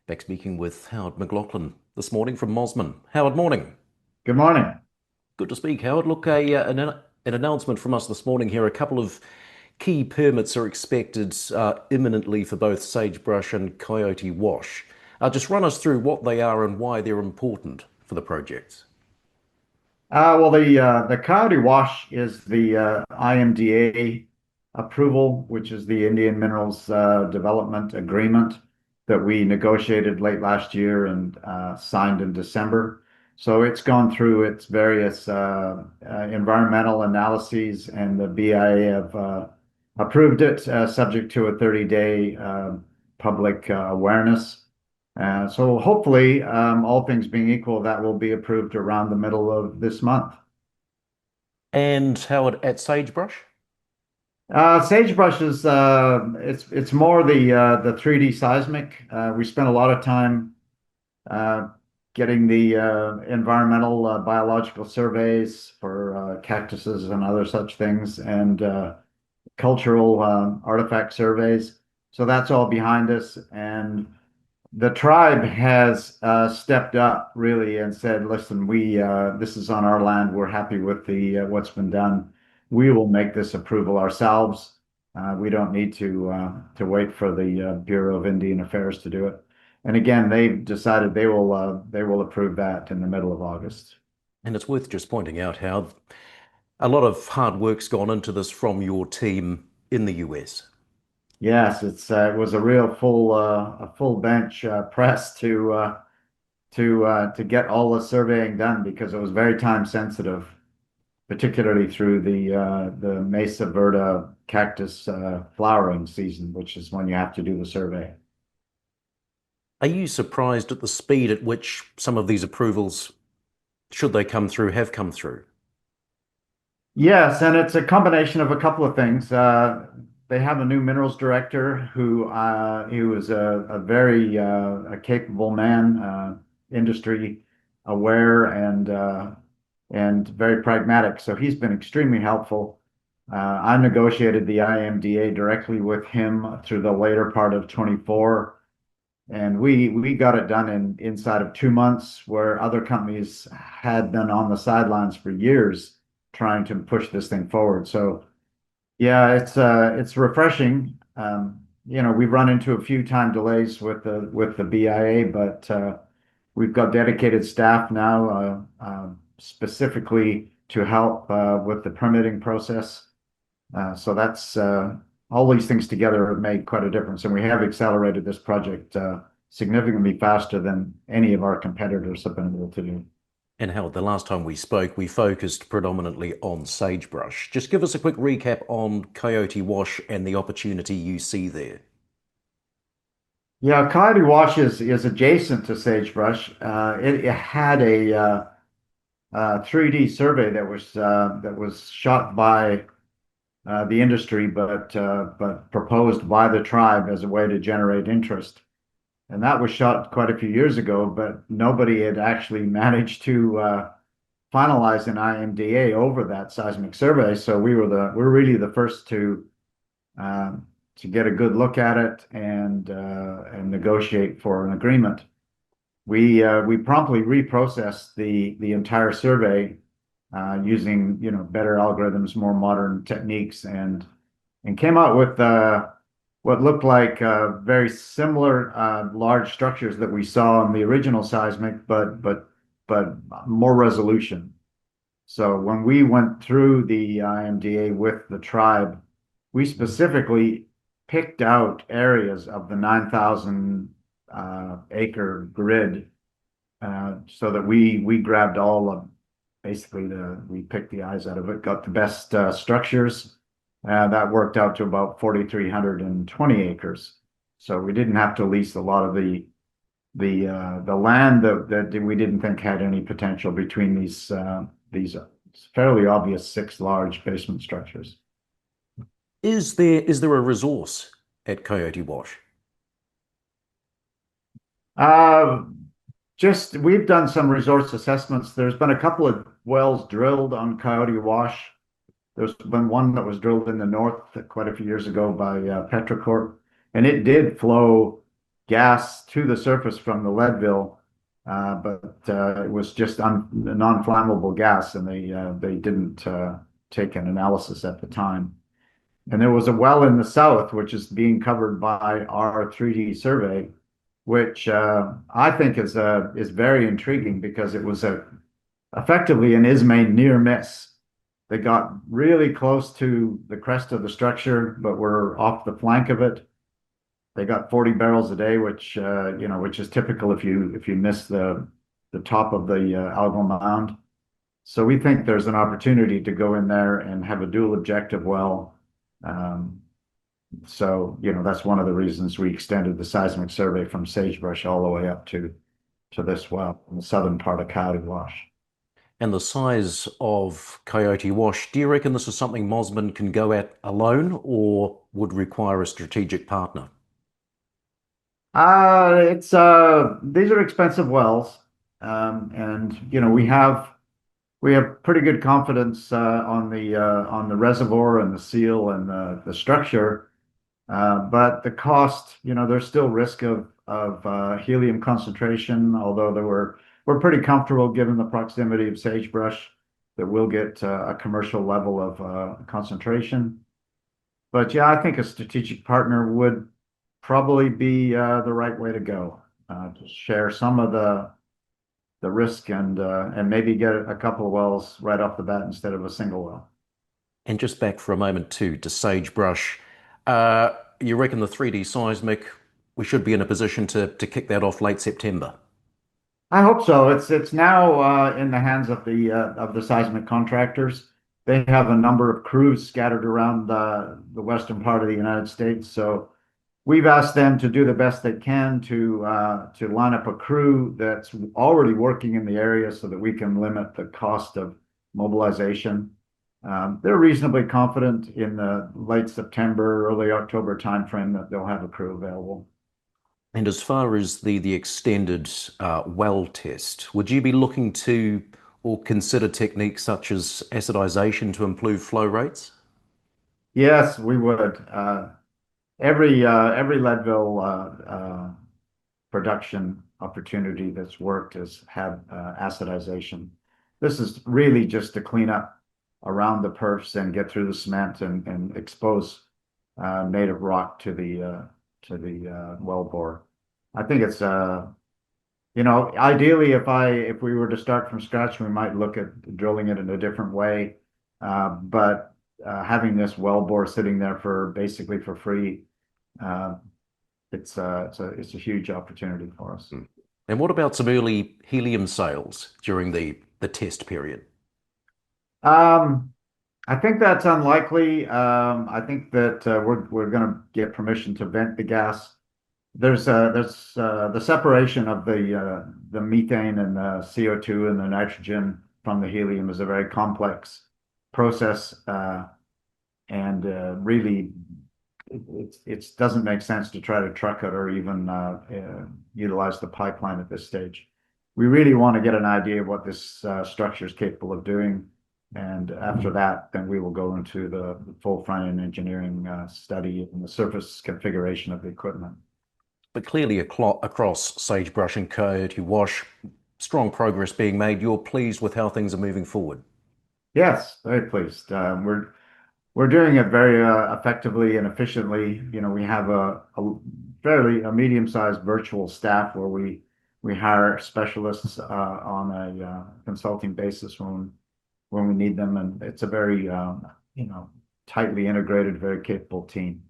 Back speaking with Howard Mclaughlin this morning from Mosman. Howard, morning. Good morning. Good to speak, Howard. Look, an announcement from us this morning here. A couple of key permits are expected imminently for both Sagebrush and Coyote Wash. Just run us through what they are and why they're important for the projects. The Coyote Wash is the IMDA approval, which is the Indian Minerals Development Agreement that we negotiated late last year and signed in December. So it's gone through its various environmental analyses, and the BIA have approved it, subject to a 30-day public awareness. So hopefully, all things being equal, that will be approved around the middle of this month. And Howard, at Sagebrush? Sagebrush is it's more the 3D seismic. We spent a lot of time uh, getting the environmental biological surveys for cactuses and other such things, and cultural artifact surveys. So that's all behind us, and the tribe has stepped up really and said, "Listen, we this is on our land. We're happy with the what's been done. We will make this approval ourselves. We don't need to wait for the Bureau of Indian Affairs to do it." And again, they've decided they will approve that in the middle of August. And it's worth just pointing out how a lot of hard work's gone into this from your team in the US. Yes, it was a real a full bench press to get all the surveying done because it was very time sensitive, particularly through the Mesa Verde cactus flowering season, which is when you have to do the survey. Are you surprised at the speed at which some of these approvals, should they come through, have come through? Yes, and it's a combination of a couple of things. They have a new minerals director who is a very a capable man, industry aware and very pragmatic. So he's been extremely helpful. I negotiated the IMDA directly with him through the later part of 24, and we got it done in inside of 2 months, where other companies had been on the sidelines for years trying to push this thing forward. So yeah, it's refreshing. We've run into a few time delays with the BIA, but we've got dedicated staff now, specifically to help with the permitting process. So that's all these things together have made quite a difference, and we have accelerated this project significantly faster than any of our competitors have been able to do. And Howard, the last time we spoke, we focused predominantly on Sagebrush. Just give us a quick recap on Coyote Wash and the opportunity you see there. Yeah, Coyote Wash is adjacent to Sagebrush. It had a 3D survey that was shot by the industry, but proposed by the tribe as a way to generate interest. And that was shot quite a few years ago, but nobody had actually managed to finalize an IMDA over that seismic survey. So we're really the first to get a good look at it and negotiate for an agreement. We promptly reprocessed the entire survey using better algorithms, more modern techniques, and came out with what looked like very similar large structures that we saw in the original seismic, but more resolution. So when we went through the IMDA with the tribe, we specifically picked out areas of the 9,000 acre grid, so that we grabbed all of basically we picked the eyes out of it, got the best structures. That worked out to about 4,320 acres. So we didn't have to lease a lot of the land that we didn't think had any potential between these fairly obvious six large basement structures. Is there a resource at Coyote Wash? Uh, just we've done some resource assessments. There's been a couple of wells drilled on Coyote Wash. There's been one that was drilled in the north quite a few years ago by Petrocorp, and it did flow gas to the surface from the Leadville, but it was just non-flammable gas, and they didn't take an analysis at the time. And there was a well in the south, which is being covered by our 3D survey, which I think is very intriguing because it was effectively an Ismay near miss. They got really close to the crest of the structure, but were off the flank of it. They got 40 barrels a day, which is typical if you miss the top of the algal mound. So we think there's an opportunity to go in there and have a dual objective well. Um, so that's one of the reasons we extended the seismic survey from Sagebrush all the way up to this well in the southern part of Coyote Wash. And the size of Coyote Wash, do you reckon this is something Mosman can go at alone or would require a strategic partner? It's these are expensive wells, and we have pretty good confidence on the reservoir and the seal and the structure. But the cost, there's still risk of helium concentration, although we're pretty comfortable given the proximity of sagebrush that we'll get a commercial level of concentration. But yeah, I think a strategic partner would probably be the right way to go, to share some of the risk and maybe get a couple of wells right off the bat instead of a single well. And just back for a moment to Sagebrush, uh, you reckon the 3D seismic, we should be in a position to kick that off late September? I hope so. It's now in the hands of the seismic contractors. They have a number of crews scattered around the western part of the United States. So we've asked them to do the best they can to line up a crew that's already working in the area so that we can limit the cost of mobilization. They're reasonably confident in the late September, early October timeframe that they'll have a crew available. And as far as the extended well test, would you be looking to or consider techniques such as acidization to improve flow rates? Yes, we would. Every Leadville production opportunity that's worked has had acidization. This is really just to clean up around the perfs and get through the cement and expose native rock to the well bore. I think it's ideally if we were to start from scratch, we might look at drilling it in a different way. But having this well bore sitting there for basically for free, uh, it's a huge opportunity for us. Hmm. And what about some early helium sales during the test period? Um, I think that's unlikely. I think that we're going to get permission to vent the gas. There's the separation of the methane and the CO2 and the nitrogen from the helium is a very complex process, and really it doesn't make sense to try to truck it or even utilize the pipeline at this stage. We really want to get an idea of what this structure is capable of doing. And after that, then we will go into the full front-end engineering study and the surface configuration of the equipment. But clearly across Sagebrush and Coyote Wash, strong progress being made. You're pleased with how things are moving forward. Yes, very pleased. We're doing it very effectively and efficiently. We have a medium-sized virtual staff where we hire specialists on a consulting basis when we need them, and it's a very tightly integrated, very capable team.